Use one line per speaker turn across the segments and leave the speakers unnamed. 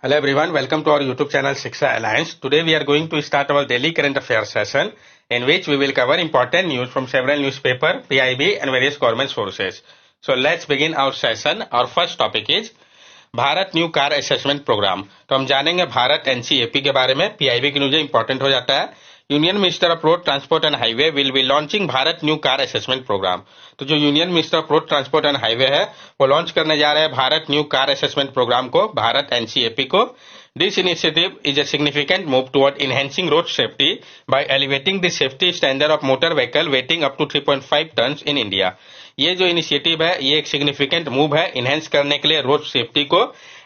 Hello everyone, welcome to our YouTube channel Shiksha Alliance. Today we are going to start our daily current affairs session in which we will cover important news from several newspaper, PIB and various government sources. So let's begin our session. Our first topic is Bharat new car assessment programme. तो हम जानेंगे Bharat NCAP के बारे में। PIB की news important हो जाता है। Union minister of road transport and highway will be launching Bharat new car assessment programme. तो जो union minister of road transport and highway है वो लॉन्च करने जा रहे हैं Bharat new car assessment programme को, भारत एनसीएपी को। This initiative is a significant move toward enhancing road safety by elevating the safety standard of motor vehicle weighing up to 3.5 tons in India. ये जो इनिशिएटिव है ये एक सिग्निफिकेंट मूव है enhance करने के लिए रोड सेफ्टी को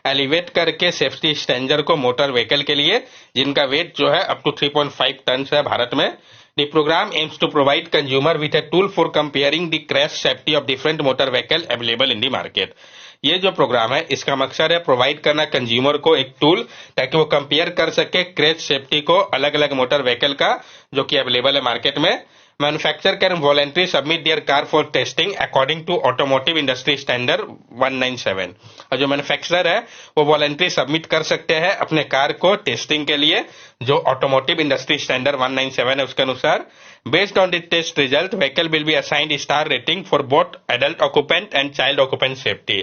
एलिवेट करके सेफ्टी स्टैंडर्ड को मोटर व्हीकल के लिए जिनका वेट जो है अप टू 3.5 टन है भारत में। The program aims to provide consumer with a tool for comparing the crash safety of different motor vehicle available in the market. ये जो प्रोग्राम है इसका मकसद है प्रोवाइड करना कंज्यूमर को एक टूल ताकि वो कंपेयर कर सके क्रैश सेफ्टी को अलग अलग मोटर व्हीकल का जो कि अवेलेबल है मार्केट में। Manufacture can voluntary submit their car for testing according to automotive industry standard 197। और जो मैन्युफैक्चरर है वो वॉलंटरी सबमिट कर सकते हैं अपने कार को टेस्टिंग के लिए जो ऑटोमोटिव इंडस्ट्री स्टैंडर्ड 197 है उसके अनुसार। Based on the test result vehicle will be assigned star rating for both adult occupant and child occupant safety.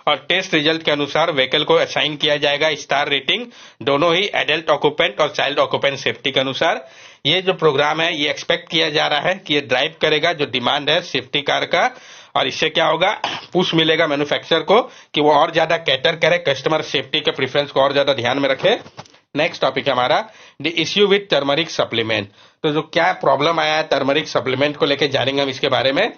और टेस्ट रिजल्ट के अनुसार व्हीकल को असाइन किया जाएगा स्टार रेटिंग दोनों ही एडल्ट ऑक्यूपेंट और चाइल्ड ऑक्यूपेंट सेफ्टी के अनुसार। ये जो प्रोग्राम है ये एक्सपेक्ट किया जा रहा है कि ये ड्राइव करेगा जो डिमांड है सेफ्टी कार का और इससे क्या होगा पुश मिलेगा मैन्युफैक्चरर को कि वो और ज्यादा कैटर करे कस्टमर सेफ्टी के प्रेफरेंस को और ज्यादा ध्यान में रखे। नेक्स्ट टॉपिक है हमारा the issue with turmeric supplement. तो जो क्या प्रॉब्लम आया है टर्मरिक सप्लीमेंट को लेकर जानेंगे हम इसके बारे में।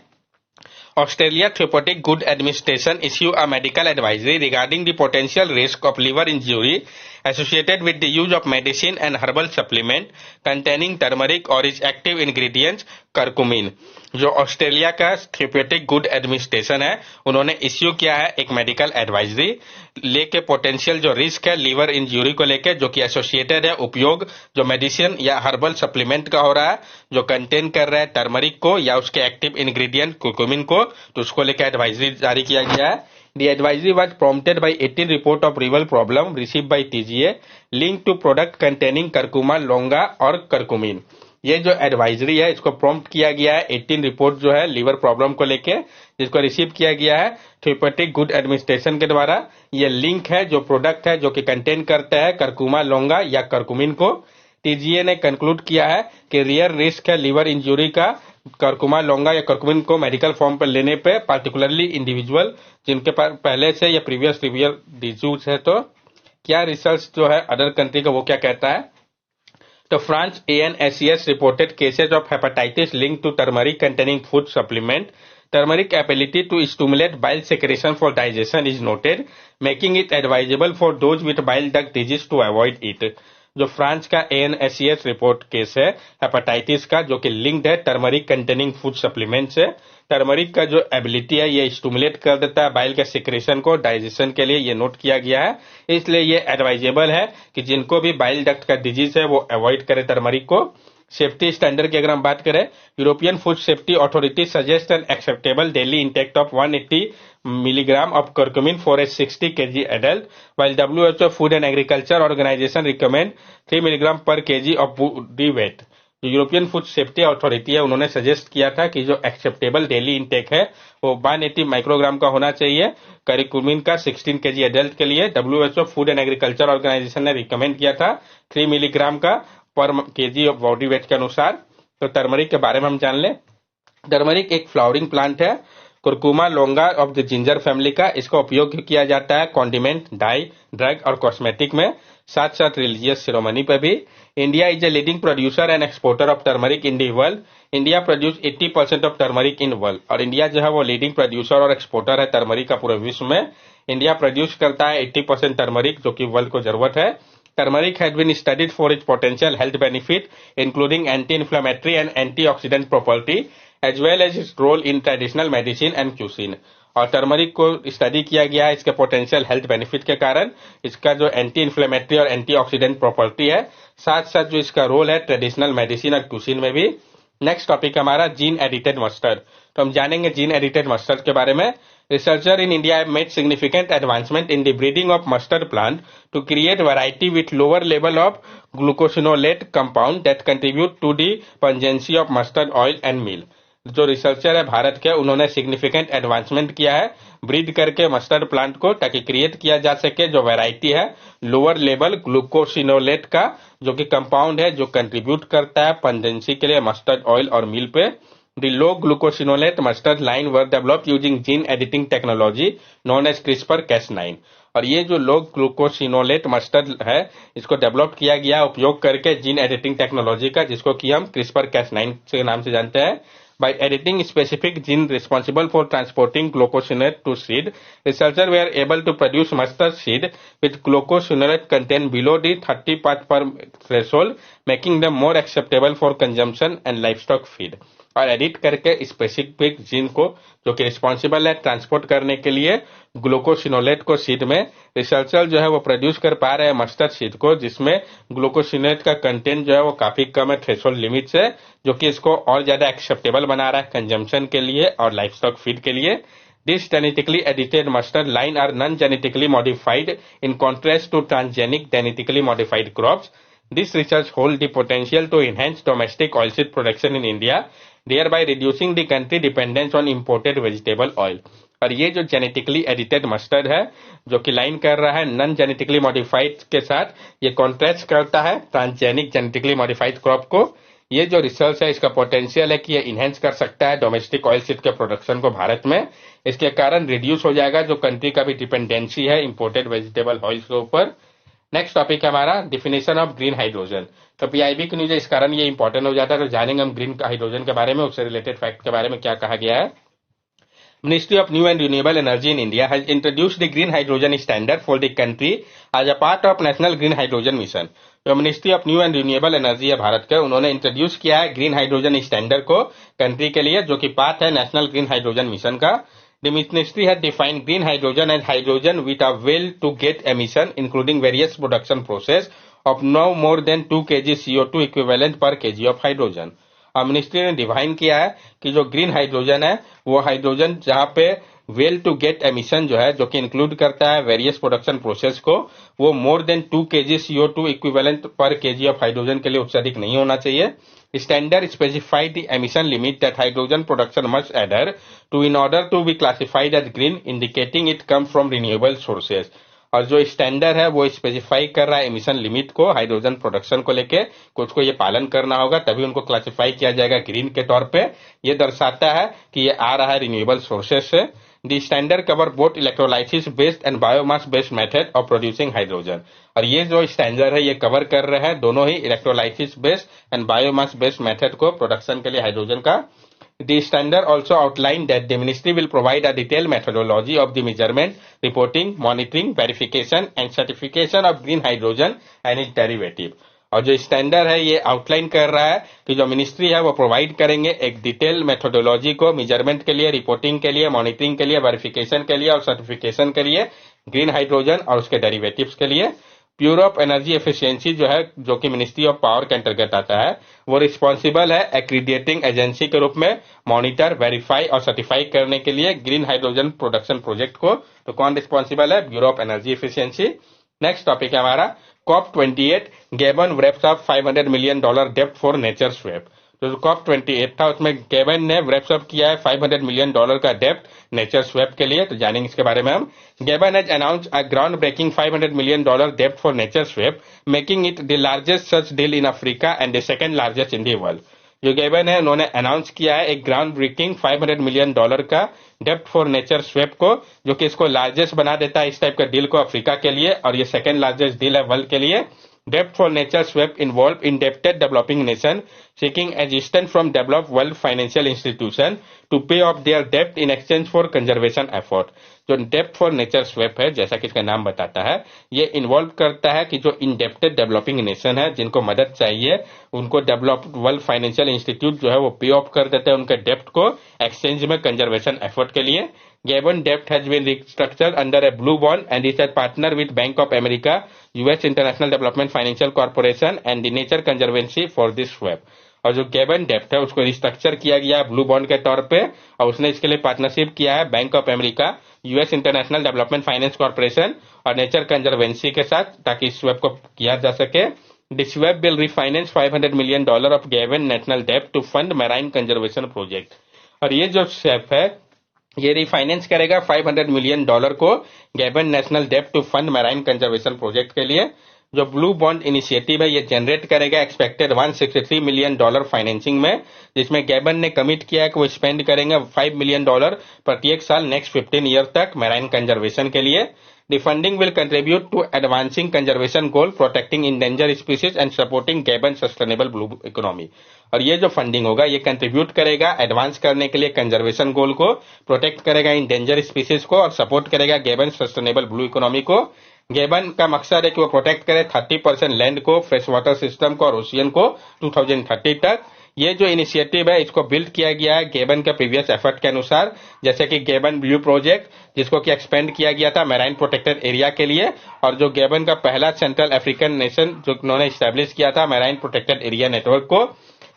Australia Therapeutic Good Administration issue a medical advisory regarding the potential risk of liver injury associated with the use of medicine and herbal supplement containing turmeric or its active ingredients curcumin। जो Australia का therapeutic good administration है उन्होंने issue किया है एक medical advisory लेके potential जो risk है लिवर इंजरी को लेके जो कि एसोसिएटेड है उपयोग जो मेडिसिन या हर्बल सप्लीमेंट का हो रहा है जो कंटेन कर रहा है टर्मरिक को या उसके एक्टिव इंग्रेडिएंट कुकुमिन को, तो उसको लेकर एडवाइजरी जारी किया गया है। The advisory was prompted by 18 report of rival problem received by TGA linked to product containing curcuma longa और curcumin। ये जो एडवाइजरी है इसको प्रॉम्प्ट किया गया है 18 रिपोर्ट जो है लीवर प्रॉब्लम को लेके जिसको रिसीव किया गया है थेरेप्यूटिक गुड एडमिनिस्ट्रेशन के द्वारा। ये लिंक है जो प्रोडक्ट है जो कि कंटेन करता है कर्कुमा लोंगा या कर्कुमिन को। टीजीए ने कंक्लूड किया है कि रियल रिस्क है लीवर इंजरी का कर्कुमा लोंगा या कर्कुमिन को मेडिकल फॉर्म पर लेने पे पार्टिकुलरली इंडिविजुअल जिनके पास पहले से या प्रीवियस रिवियर डिजीज है। तो क्या रिसर्च जो है अदर कंट्री का वो क्या कहता है। तो France ANSES reported cases of hepatitis linked to turmeric containing food supplement. Turmeric ability to stimulate bile secretion for digestion is noted, making it advisable for those with bile duct disease to avoid it। जो France का ANSES report case है hepatitis का जो कि linked है turmeric containing food supplement से। Turmeric का जो एबिलिटी है ये स्टिमुलेट कर देता है बाइल के सिक्रेशन को डाइजेशन के लिए, ये नोट किया गया है। इसलिए ये एडवाइजेबल है कि जिनको भी बाइल डक्ट का डिजीज है वो अवॉइड करे टर्मरिक को। सेफ्टी स्टैंडर्ड की अगर हम बात करें European food safety authority suggest an acceptable daily intake of 180 milligram of curcumin for a 60 kg adult, while WHO Food and Agriculture Organization recommend 3 milligram per kg of body weight। European food safety authority है उन्होंने suggest किया था कि जो acceptable daily intake है वो 180 microgram का होना चाहिए कर्कुमिन का 16 kg एडल्ट के लिए। WHO food and agriculture organization ने रिकमेंड किया था 3 मिलीग्राम का पर केजी ऑफ बॉडी वेट के अनुसार। तो टर्मरिक के बारे में हम जान लें। टर्मरिक एक फ्लावरिंग प्लांट है curcuma लोंगा of the ginger family का। इसका उपयोग किया जाता है कॉन्डिमेंट, डाई, ड्रग और कॉस्मेटिक में, साथ साथ रिलीजियस सेरेमनी पर भी। India is a leading producer and exporter of turmeric in the world. India produce 80% of turmeric in world. और इंडिया जो है वो लीडिंग प्रोड्यूसर और एक्सपोर्टर है टर्मरिक का पूरे विश्व में। इंडिया प्रोड्यूस करता है 80% टर्मरिक जो कि वर्ल्ड को जरूरत है। Turmeric has been studied for its potential health benefit, including anti-inflammatory and antioxidant property, as well as its role in traditional medicine and cuisine। और टर्मरिक को स्टडी किया गया है इसके पोटेंशियल हेल्थ बेनिफिट के कारण, इसका जो एंटी इन्फ्लेमेटरी और एंटीऑक्सीडेंट प्रॉपर्टी है, साथ साथ जो इसका रोल है ट्रेडिशनल मेडिसिन और क्यूसिन में भी। नेक्स्ट टॉपिक हमारा जीन एडिटेड मस्टर्ड। तो हम जानेंगे जीन एडिटेड मस्टर्ड के बारे में। Researchers in India have made significant advancement in the breeding of mustard plant to create variety with lower level of glucosinolate compound that contribute to the pungency of mustard oil and meal. जो researcher है भारत के, उन्होंने significant advancement किया है breed करके mustard plant को, ताकि create किया जा सके जो वैरायटी है लोअर लेवल ग्लूकोसिनोलेट का, जो कि कंपाउंड है जो कंट्रीब्यूट करता है पंजेंसी के लिए मस्टर्ड ऑयल और मील पे. The low glucosinolate mustard line were developed using gene editing technology known as CRISPR-Cas9. और ये जो लो ग्लूकोसिनोलेट मस्टर्ड है, इसको डेवलप किया गया उपयोग करके जीन एडिटिंग टेक्नोलॉजी का, जिसको कि हम CRISPR-Cas9 के नाम से जानते हैं. By editing specific gene responsible for transporting glucosinolate to seed, researchers were able to produce mustard seed with glucosinolate content below the 30 parts per threshold, making them more acceptable for consumption and livestock feed. और edit करके specific gene को जो कि responsible है transport करने के लिए glucosinolate को सीड में, रिसर्चर जो है वो प्रोड्यूस कर पा रहे हैं मस्टर्ड सीड को, जिसमें ग्लूकोसिनोलेट का कंटेंट जो है वो काफी कम है थ्रेशोल्ड लिमिट से, जो कि इसको और ज्यादा एक्सेप्टेबल बना रहा है कंजम्पशन के लिए और लाइवस्टॉक फीड के लिए. These genetically edited mustard line are non-genetically modified in contrast to transgenic genetically modified crops. This research holds the potential to enhance domestic oilseed production in India, thereby reducing the country dependence on imported vegetable oil. और ये जो genetically edited mustard है जो कि line कर रहा है non genetically modified के साथ, ये कॉन्ट्रास्ट करता है ट्रांसजेनिक जेनेटिकली मॉडिफाइड क्रॉप को. ये जो रिसर्च है इसका पोटेंशियल है कि ये इनहेंस कर सकता है डोमेस्टिक ऑयल सीड के प्रोडक्शन को भारत में. इसके कारण रिड्यूस हो जाएगा जो कंट्री का भी डिपेंडेंसी है इंपोर्टेड वेजिटेबल ऑयल के ऊपर. नेक्स्ट टॉपिक है हमारा डिफिनेशन ऑफ ग्रीन हाइड्रोजन. तो पीआईबी की न्यूज इस कारण ये इंपॉर्टेंट हो जाता है, तो जानेंगे हम ग्रीन हाइड्रोजन के बारे में, उससे रिलेटेड फैक्ट के बारे में क्या कहा गया है. Ministry of New and Renewable Energy in India has introduced the green hydrogen standard for the country as a part of National Green Hydrogen Mission. जो ministry of new and renewable energy है भारत के, उन्होंने introduce किया है green hydrogen standard को country के लिए, जो कि पार्ट है नेशनल ग्रीन हाइड्रोजन मिशन का. The ministry has defined green hydrogen as hydrogen with a well to get emission including various production process of no more than 2 kg CO2 equivalent per kg of hydrogen. Ministry ने define किया है कि जो green hydrogen है वो hydrogen जहां पे well to get emission जो है, जो कि इंक्लूड करता है वेरियस प्रोडक्शन प्रोसेस को, वो more than 2 kg CO2 equivalent पर केजी ऑफ हाइड्रोजन के लिए उससे अधिक नहीं होना चाहिए. Standard specify the emission limit that hydrogen production must adhere to in order to be classified as green, indicating it comes from renewable sources. और जो स्टैंडर्ड है वो स्पेसिफाई कर रहा है एमिशन लिमिट को हाइड्रोजन प्रोडक्शन को लेके, कुछ को ये पालन करना होगा तभी उनको क्लासिफाई किया जाएगा ग्रीन के तौर पे. ये दर्शाता है कि ये आ रहा है रिन्यूएबल सोर्सेज से. दी standard cover both electrolysis based and biomass based method of producing hydrogen. और ये जो स्टैंडर्ड है ये कवर कर रहे हैं दोनों ही electrolysis based and biomass based method को प्रोडक्शन के लिए हाइड्रोजन का. The standard also outlined that the ministry will provide a detailed methodology of the measurement, reporting, monitoring, verification and certification of green hydrogen and its derivative. और जो standard है ये outline कर रहा है कि जो मिनिस्ट्री है वो प्रोवाइड करेंगे एक डिटेल मेथोडोलॉजी को मेजरमेंट के लिए, रिपोर्टिंग के लिए, मॉनिटरिंग के लिए, वेरिफिकेशन के लिए और सर्टिफिकेशन के लिए ग्रीन हाइड्रोजन और उसके डेरिवेटिव्स के लिए. प्योर ऑफ एनर्जी एफिशिएंसी जो है, जो कि मिनिस्ट्री ऑफ पावर के अंतर्गत आता है, वो रिस्पॉन्सिबल है एक्रीडिएटिंग एजेंसी के रूप में मॉनिटर, वेरीफाई और सर्टिफाई करने के लिए ग्रीन हाइड्रोजन प्रोडक्शन प्रोजेक्ट को. तो कौन रिस्पॉन्सिबल है? Bureau of energy efficiency. Next topic है हमारा COP28 Gabon wraps up $500 million डेप्ट फॉर नेचर स्वैप. जो COP28 था उसमें गैबन ने wraps up किया है $500 million का डेप्ट नेचर स्वैप के लिए. तो जानेंगे इसके बारे में हम. Gabon has announced a groundbreaking $500 million debt for nature swap, making it the largest such deal in Africa and the second largest in the world. जो गैबन है उन्होंने अनाउंस किया है एक ग्राउंड ब्रेकिंग $500 million का डेप्ट फॉर नेचर स्वैप को, जो कि इसको लार्जेस्ट बना देता है इस टाइप का डील को अफ्रीका के लिए, और ये सेकंड लार्जेस्ट डील है वर्ल्ड के लिए. Debt for nature swap involve indebted developing nation seeking assistance from developed world financial institution to pay off their debt in exchange for conservation effort. जो डेप्ट for nature swap है, जैसा कि इसका नाम बताता है, ये इन्वॉल्व करता है कि जो इंडेप्टेड डेवलपिंग नेशन है जिनको मदद चाहिए, उनको डेवलप्ड वर्ल्ड फाइनेंशियल इंस्टीट्यूट जो है वो पे ऑफ कर देते हैं उनके डेप्ट को एक्सचेंज में कंजर्वेशन एफर्ट के लिए. Gabon debt has been restructured under a blue bond and is a partner with Bank of America, US International Development Financial Corporation and the Nature Conservancy for this swap. और जो Gabon डेप्ट है उसको restructure किया गया blue bond के तौर पे, और उसने इसके लिए पार्टनरशिप किया है bank of America, US international development finance corporation और नेचर कंजर्वेंसी के साथ, ताकि इस स्वैप को किया जा सके। This swap will refinance $500 million of Gabon national डेप्ट to fund marine conservation project. और ये जो स्वैप है ये रिफाइनेंस करेगा $500 million को गैबन नेशनल डेप्ट to fund marine conservation project के लिए। जो ब्लू बॉन्ड इनिशिएटिव है ये जनरेट करेगा एक्सपेक्टेड $163 million फाइनेंसिंग में, जिसमें गैबन ने कमिट किया है कि वो स्पेंड करेंगे $5 million प्रत्येक साल नेक्स्ट 15 ईयर तक मैराइन कंजर्वेशन के लिए। The funding will contribute to advancing conservation goal, protecting endangered species and supporting Gabon sustainable blue economy। और ये जो फंडिंग होगा ये कंट्रीब्यूट करेगा एडवांस करने के लिए कंजर्वेशन गोल को, प्रोटेक्ट करेगा इंडेंजर स्पीसीज को और सपोर्ट करेगा गैबन सस्टेनेबल ब्लू इकोनॉमी को। गैबन का मकसद है कि वो प्रोटेक्ट करे 30% लैंड को, फ्रेश वाटर सिस्टम को और ओशियन को 2030 तक। ये जो इनिशिएटिव है इसको बिल्ड किया गया है गैबन के प्रीवियस एफर्ट के अनुसार, जैसे कि गैबन ब्लू प्रोजेक्ट जिसको कि एक्सपेंड किया गया था मैराइन प्रोटेक्टेड एरिया के लिए, और जो गैबन का पहला सेंट्रल अफ्रीकन नेशन जो उन्होंने स्टैब्लिश किया था मैराइन प्रोटेक्टेड एरिया नेटवर्क को।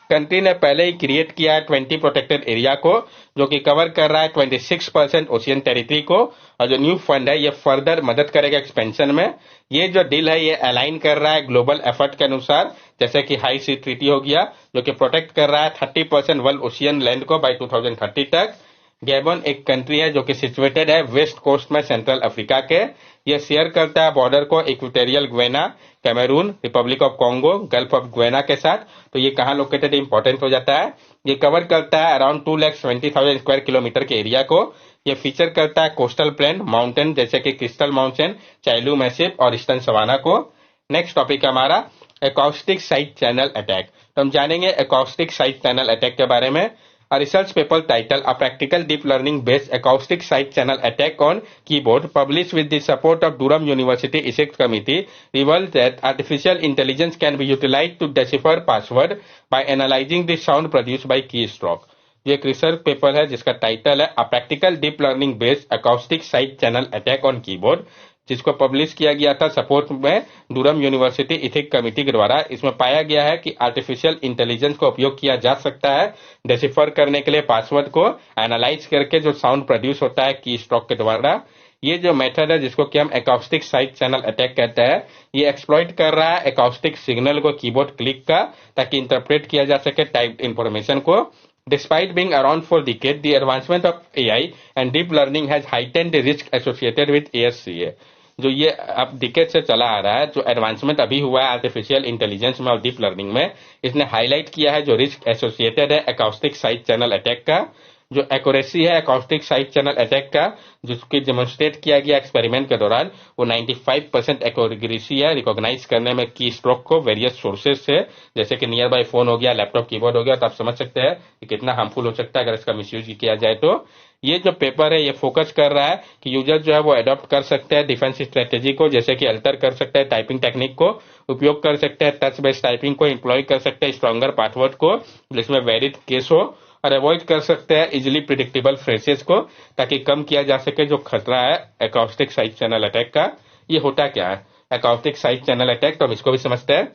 कंट्री ने पहले ही क्रिएट किया है 20 प्रोटेक्टेड एरिया को, जो कि कवर कर रहा है 26% ओशियन टेरिटरी को, और जो न्यू फंड है ये फर्दर मदद करेगा एक्सपेंशन में। ये जो डील है ये अलाइन कर रहा है ग्लोबल एफर्ट के अनुसार, जैसे कि हाई सी ट्रीटी हो गया जो कि प्रोटेक्ट कर रहा है 30% वर्ल्ड ओशियन लैंड को बाय 2030 तक। गैबन एक कंट्री है जो कि सिचुएटेड है वेस्ट कोस्ट में सेंट्रल अफ्रीका के। ये शेयर करता है बॉर्डर को Equatorial Guinea, Cameroon, Republic of Congo, Gulf of Guinea के साथ। तो ये कहाँ लोकेटेड इंपॉर्टेंट हो जाता है। ये कवर करता है अराउंड 2,70,000 स्क्वायर किलोमीटर के एरिया को। ये फीचर करता है कोस्टल प्लेन, माउंटेन जैसे कि क्रिस्टल माउंटेन, चाइलू मैसिव और ईस्टर्न सवाना को। नेक्स्ट टॉपिक हमारा एकॉस्टिक साइड चैनल अटैक। तो हम जानेंगे एकॉस्टिक साइड चैनल अटैक के बारे में। A research paper titled A Practical Deep Learning Based Acoustic Side Channel Attack on Keyboard, published with the support of Durham University Ethics Committee, revealed that artificial intelligence can be utilized to decipher password by analyzing the sound produced by keystroke। ये एक research paper है जिसका title है A Practical Deep Learning Based Acoustic Side Channel Attack on Keyboard, जिसको publish किया गया था support में डूरम यूनिवर्सिटी इथिक कमेटी के द्वारा। इसमें पाया गया है कि आर्टिफिशियल इंटेलिजेंस का उपयोग किया जा सकता है डेसिफर करने के लिए पासवर्ड को एनालाइज करके जो साउंड प्रोड्यूस होता है की स्ट्रोक के द्वारा। ये जो मेथड है जिसको कि हम एकॉस्टिक साइड चैनल अटैक कहते हैं, ये एक्सप्लॉइट कर रहा है एकॉस्टिक सिग्नल को कीबोर्ड क्लिक का, ताकि इंटरप्रेट किया जा सके टाइप्ड इंफॉर्मेशन को। Despite being around for decades, the advancement of AI and deep learning has heightened the risk associated with ASCA। जो ये अब डिकेड से चला आ रहा है, जो एडवांसमेंट अभी हुआ है आर्टिफिशियल इंटेलिजेंस में और डीप लर्निंग में, इसने हाईलाइट किया है जो रिस्क एसोसिएटेड है एकॉस्टिक साइड चैनल अटैक का। जो एक्यूरेसी है एकॉस्टिक साइड चैनल अटैक का, जिसकी डेमोन्स्ट्रेट किया गया एक्सपेरिमेंट के दौरान, वो 95% एक्यूरेसी है रिकॉग्नाइज करने में की स्ट्रोक को वेरियस सोर्सेज से, जैसे कि नियर बाय फोन हो गया, लैपटॉप कीबोर्ड हो गया। तो आप समझ सकते हैं कि कितना हार्मफुल हो सकता है अगर इसका मिसयूज किया जाए। तो ये जो पेपर है ये फोकस कर रहा है कि यूजर जो है वो अडॉप्ट कर सकते हैं डिफेंस स्ट्रेटेजी को, जैसे कि अल्टर कर सकते हैं टाइपिंग टेक्निक को, उपयोग कर सकते हैं टच बेस्ड टाइपिंग को, एम्प्लॉय कर सकते हैं स्ट्रॉन्गर पासवर्ड को जिसमें वैलिड केस हो, और अवॉइड कर सकते हैं इजिली प्रिडिक्टेबल फ्रेसेस को, ताकि कम किया जा सके जो खतरा है एकॉस्टिक साइड चैनल अटैक का। ये होता क्या है एकॉस्टिक साइड चैनल अटैक, तो हम इसको भी समझते हैं।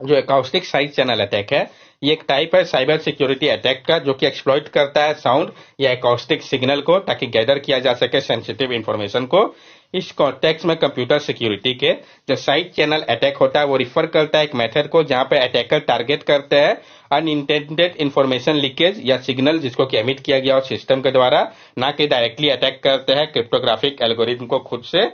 जो एकॉस्टिक साइड चैनल अटैक है ये एक टाइप है साइबर सिक्योरिटी अटैक का, जो कि एक्सप्लॉइट करता है साउंड या एकॉस्टिक सिग्नल को, ताकि गैदर किया जा सके सेंसिटिव इंफॉर्मेशन को। इस कॉन्टेक्स्ट में कंप्यूटर सिक्योरिटी के जो साइड चैनल अटैक होता है वो रिफर करता है एक मेथड को जहां पे अटैकर टारगेट करते हैं अनइंटेंडेड इंफॉर्मेशन लीकेज या सिग्नल जिसको कि एमिट किया गया हो सिस्टम के द्वारा, ना कि डायरेक्टली अटैक करते हैं क्रिप्टोग्राफिक एल्गोरिथम को खुद से।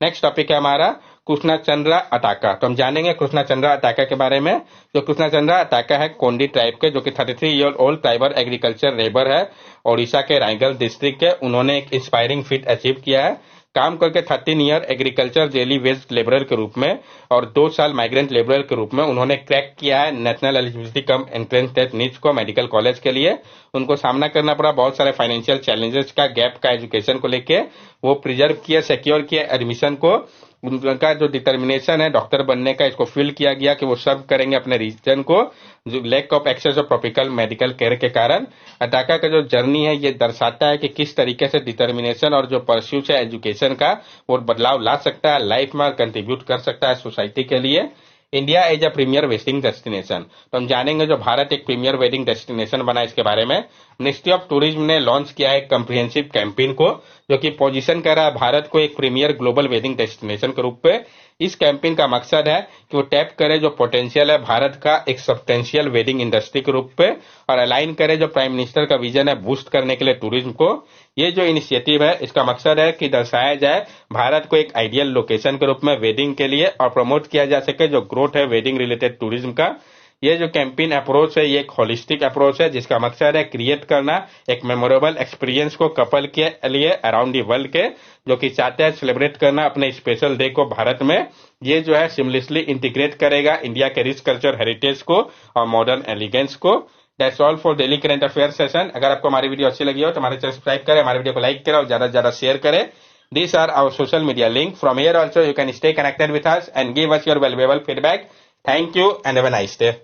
नेक्स्ट टॉपिक है हमारा कृष्णाचंद्रा अटाका। तो हम जानेंगे कृष्णाचंद्रा अटाका के बारे में। जो कृष्णाचंद्रा अटाका है कोंडी ट्राइब के, जो कि 33 year old tribal agriculture labour है, ओडिशा के रायगढ़ डिस्ट्रिक्ट के। उन्होंने एक इंस्पायरिंग फीट अचीव किया है, काम करके 13 year agriculture daily veg labourer के रूप में और 2 साल माइग्रेंट लेबरर के रूप में उन्होंने क्रैक किया है national eligibility cum entrance test NEETs को मेडिकल कॉलेज के लिए। उनको सामना करना पड़ा बहुत सारे फाइनेंशियल चैलेंजेस का, गैप का एजुकेशन को लेके। वो प्रिजर्व किए, सिक्योर किए एडमिशन को। उनका जो डिटर्मिनेशन है डॉक्टर बनने का, इसको फील किया गया कि वो सर्व करेंगे अपने रीजन को, जो lack of access of tropical medical care के कारण। अटाका का जो जर्नी है ये दर्शाता है कि किस तरीके से डिटर्मिनेशन और जो परस्यूट है एजुकेशन का वो बदलाव ला सकता है लाइफ में, कंट्रीब्यूट कर सकता है सोसाइटी के लिए। India as a premier wedding destination. तो हम जानेंगे जो भारत एक प्रीमियर वेडिंग डेस्टिनेशन बना इसके बारे में। मिनिस्ट्री ऑफ टूरिज्म ने लॉन्च किया है कम्प्रिहेंसिव कैंपेन को, जो कि पोजीशन कर रहा है भारत को एक प्रीमियर ग्लोबल वेडिंग डेस्टिनेशन के रूप में। इस कैंपेन का मकसद है कि वो टैप करे जो पोटेंशियल है भारत का एक सब्सटेंशियल वेडिंग इंडस्ट्री के रूप में, और अलाइन करे जो प्राइम मिनिस्टर का विजन है बूस्ट करने के लिए टूरिज्म को। ये जो इनिशिएटिव है इसका मकसद है कि दर्शाया जाए भारत को एक आइडियल लोकेशन के रूप में वेडिंग के लिए, और प्रमोट किया जा सके जो ग्रोथ है वेडिंग रिलेटेड टूरिज्म का। ये जो कैंपेन अप्रोच है ये एक होलिस्टिक अप्रोच है, जिसका मकसद है क्रिएट करना एक मेमोरेबल एक्सपीरियंस को कपल के लिए अराउंड दी वर्ल्ड के, जो कि चाहते हैं सेलिब्रेट करना अपने स्पेशल डे को भारत में। ये जो है सिमलेसली इंटीग्रेट करेगा इंडिया के रिच कल्चर हेरिटेज को और मॉडर्न एलिगेंस को। That's all for daily current affair session. अगर आपको हमारी वीडियो अच्छी लगी हो तो हमारे चैनल सब्सक्राइब करें, हमारे वीडियो को लाइक करें और ज्यादा से ज्यादा शेयर करें। These are our social media link. From here also you can stay connected with us and give us your valuable feedback. Thank you and have a nice day.